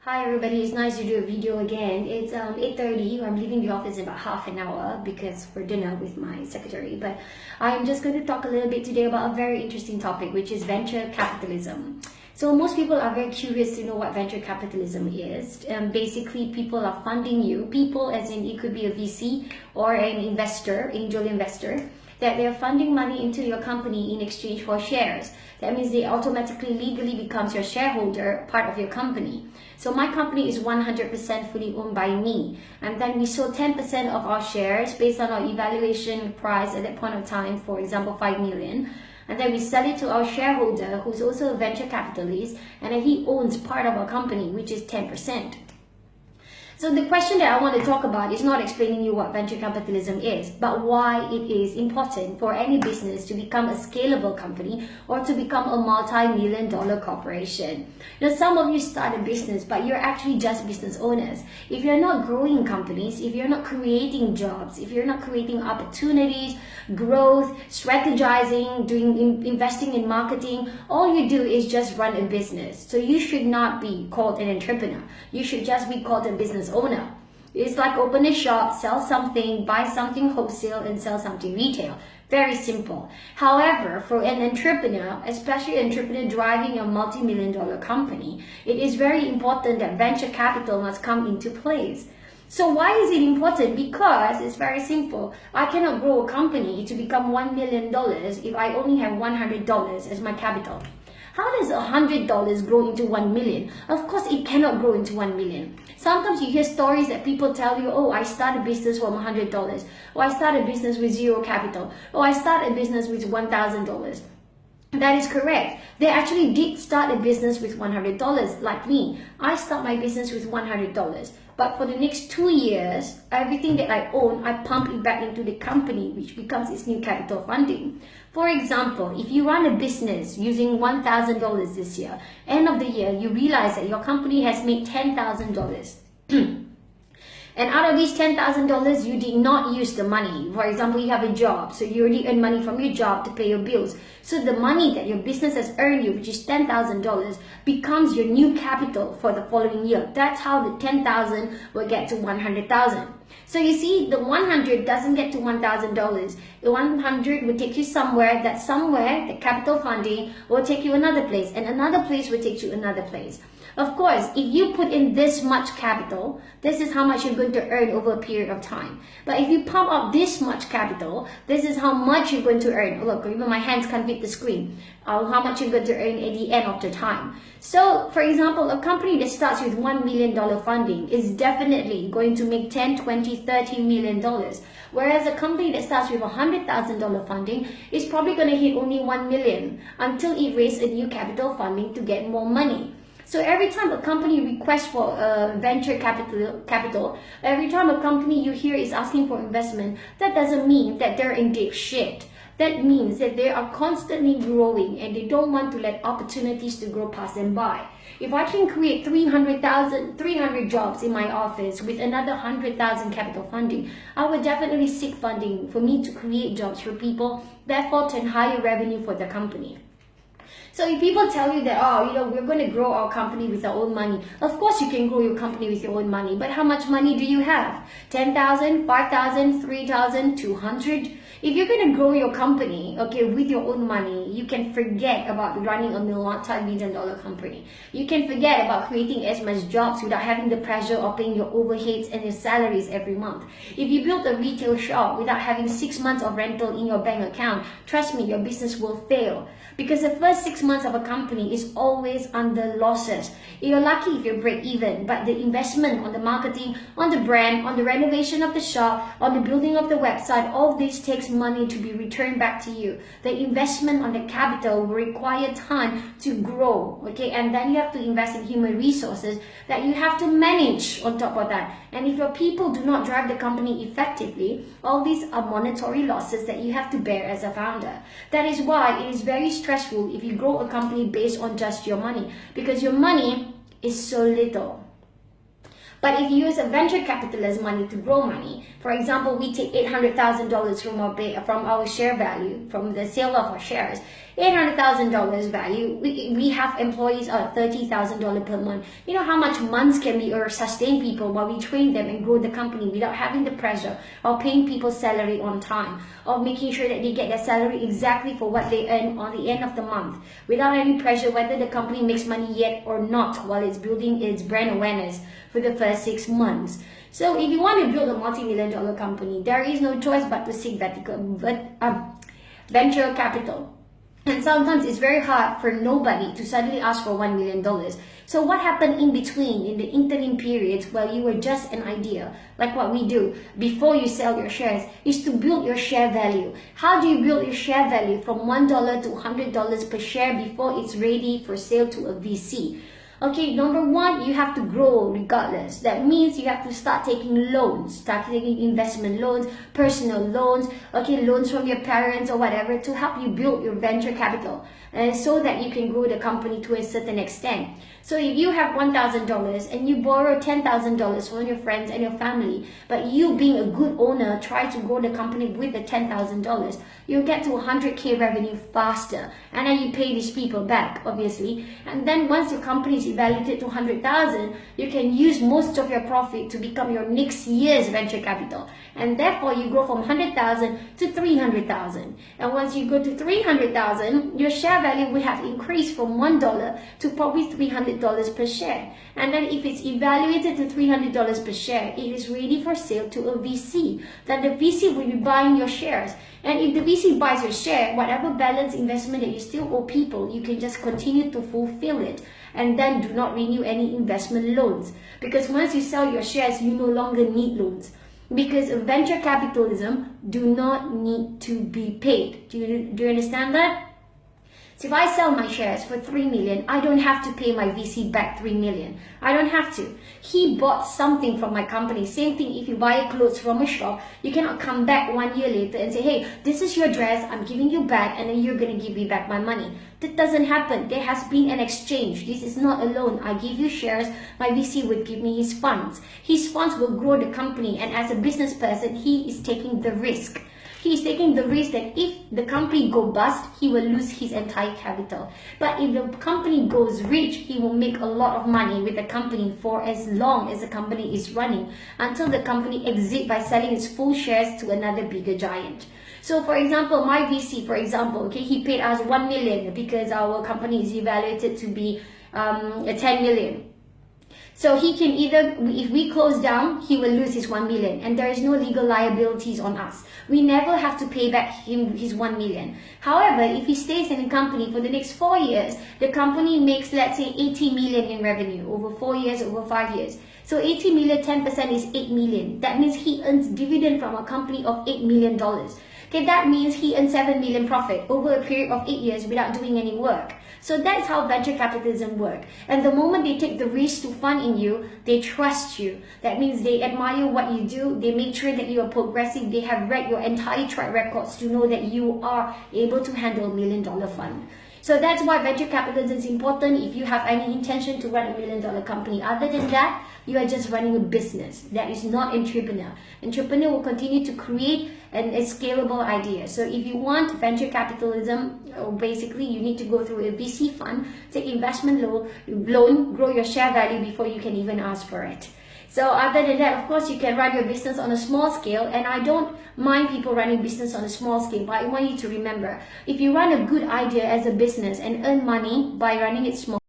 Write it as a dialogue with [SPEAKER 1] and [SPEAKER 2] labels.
[SPEAKER 1] Hi everybody, it's nice to do a video again. It's 8:30. I'm leaving the office in about half an hour because for dinner with my secretary. But I'm just going to talk a little bit today about a very interesting topic, which is venture capitalism. So most people are very curious to know what venture capitalism is. Basically, people are funding you. People, as in it could be a VC or an investor, angel investor, that they're funding money into your company in exchange for shares. That means they automatically legally becomes your shareholder, part of your company. So my company is 100% fully owned by me. And then we sold 10% of our shares based on our evaluation price at that point of time, for example, 5 million. And then we sell it to our shareholder, who's also a venture capitalist, and then he owns part of our company, which is 10%. So the question that I want to talk about is not explaining you what venture capitalism is, but why it is important for any business to become a scalable company or to become a multi-million-dollar corporation. Some of you start a business, but you're actually just business owners. If you're not growing companies, if you're not creating jobs, if you're not creating opportunities, growth, strategizing, investing in marketing, all you do is just run a business. So you should not be called an entrepreneur. You should just be called a business owner. It's like open a shop, sell something, buy something wholesale, and sell something retail. Very simple. However, for an entrepreneur, especially an entrepreneur driving a multi-million-dollar company, it is very important that venture capital must come into place. So why is it important? Because it's very simple. I cannot grow a company to become $1 million if I only have $100 as my capital. How does $100 grow into 1 million? Of course, it cannot grow into 1 million. Sometimes you hear stories that people tell you, oh, I start a business from $100. Or I start a business with zero capital. Or I start a business with $1,000. That is correct. They actually did start a business with $100, like me. I start my business with $100. But for the next 2 years, everything that I own, I pump it back into the company, which becomes its new capital funding. For example, if you run a business using $1,000 this year, end of the year, you realize that your company has made $10,000. And out of these $10,000, you did not use the money. For example, you have a job, so you already earn money from your job to pay your bills. So the money that your business has earned you, which is $10,000, becomes your new capital for the following year. That's how the 10,000 will get to 100,000. So you see, the 100 doesn't get to $1,000. The 100 will take you somewhere, the capital funding will take you another place, and another place will take you another place. Of course, if you put in this much capital, this is how much you're going to earn over a period of time. But if you pump up this much capital, this is how much you're going to earn. Oh, look, even my hands can't fit the screen. How much you're going to earn at the end of the time. So, for example, a company that starts with $1 million funding is definitely going to make $10, $20, $30 million. Whereas a company that starts with $100,000 funding is probably going to hit only $1 million until it raises a new capital funding to get more money. So every time a company requests for venture capital, every time a company you hear is asking for investment, that doesn't mean that they're in deep shit. That means that they are constantly growing and they don't want to let opportunities to grow pass them by. If I can create 300 jobs in my office with another 100,000 capital funding, I would definitely seek funding for me to create jobs for people, therefore turn higher revenue for the company. So if people tell you that, oh, we're going to grow our company with our own money, of course you can grow your company with your own money, but how much money do you have? 10,000, 5,000, 3,000, 200? If you're going to grow your company, okay, with your own money, you can forget about running a multi-million-dollar company. You can forget about creating as much jobs without having the pressure of paying your overheads and your salaries every month. If you build a retail shop without having 6 months of rental in your bank account, trust me, your business will fail. Because the first 6 months of a company is always under losses. You're lucky if you break even, but the investment on the marketing, on the brand, on the renovation of the shop, on the building of the website, all this takes money to be returned back to you. The investment on the capital will require time to grow, okay? And then you have to invest in human resources that you have to manage on top of that. And if your people do not drive the company effectively, all these are monetary losses that you have to bear as a founder. That is why it is very stressful if you grow a company based on just your money, because your money is so little. But if you use a venture capitalist money to grow money, for example, we take $800,000 from our share value, from the sale of our shares, $800,000 value. We have employees at $30,000 per month. You know how much months can we or sustain people while we train them and grow the company without having the pressure of paying people's salary on time, of making sure that they get their salary exactly for what they earn on the end of the month, without any pressure whether the company makes money yet or not while it's building its brand awareness for the first 6 months. So if you want to build a multi-million-dollar company, there is no choice but to seek venture capital. And sometimes it's very hard for nobody to suddenly ask for $1 million. So what happened in between, in the interim periods while you were just an idea, like what we do before you sell your shares, is to build your share value. How do you build your share value from $1 to $100 per share before it's ready for sale to a VC? Okay, number one, you have to grow regardless. That means you have to start taking loans, start taking investment loans, personal loans, okay, loans from your parents or whatever to help you build your venture capital, and so that you can grow the company to a certain extent. So if you have $1,000 and you borrow $10,000 from your friends and your family, but you being a good owner try to grow the company with the $10,000, you'll get to 100K revenue faster, and then you pay these people back, obviously. And then once your company is evaluated to 100,000, you can use most of your profit to become your next year's venture capital, and therefore you grow from 100,000 to 300,000. And once you go to 300,000, your share value will have increased from $1 to probably $300 per share. And then if it's evaluated to $300 per share, it is ready for sale to a VC. Then the VC will be buying your shares. And if the VC buys your share, whatever balance investment that you still owe people, you can just continue to fulfill it, and then do not renew any investment loans. Because once you sell your shares, you no longer need loans. Because venture capitalism do not need to be paid. Do you understand that? So if I sell my shares for $3 million, I don't have to pay my VC back $3 million. I don't have to. He bought something from my company. Same thing if you buy clothes from a shop, you cannot come back 1 year later and say, hey, this is your dress, I'm giving you back, and then you're going to give me back my money. That doesn't happen. There has been an exchange. This is not a loan. I give you shares, my VC would give me his funds. His funds will grow the company, and as a business person, he is taking the risk. He is taking the risk that if the company go bust, he will lose his entire capital. But if the company goes rich, he will make a lot of money with the company for as long as the company is running, until the company exits by selling its full shares to another bigger giant. So for example, my VC, for example, okay, he paid us $1 million because our company is evaluated to be $10 million. So he can either, if we close down, he will lose his $1 million, and there is no legal liabilities on us. We never have to pay back him his $1 million. However, if he stays in the company for the next 4 years, the company makes, let's say, 80 million in revenue over 4 years, over 5 years. So 80 million, 10% is 8 million. That means he earns dividend from a company of $8 million. Okay, that means he earns 7 million profit over a period of 8 years without doing any work. So that's how venture capitalism works. And the moment they take the risk to fund in you, they trust you. That means they admire what you do. They make sure that you are progressive. They have read your entire track records to know that you are able to handle $1 million fund. So that's why venture capitalism is important if you have any intention to run $1 million company. Other than that, you are just running a business. That is not entrepreneur. Entrepreneur will continue to create a scalable idea. So if you want venture capitalism, basically you need to go through a VC fund, take investment loan, grow your share value before you can even ask for it. So other than that, of course, you can run your business on a small scale, and I don't mind people running business on a small scale, but I want you to remember, if you run a good idea as a business and earn money by running it small,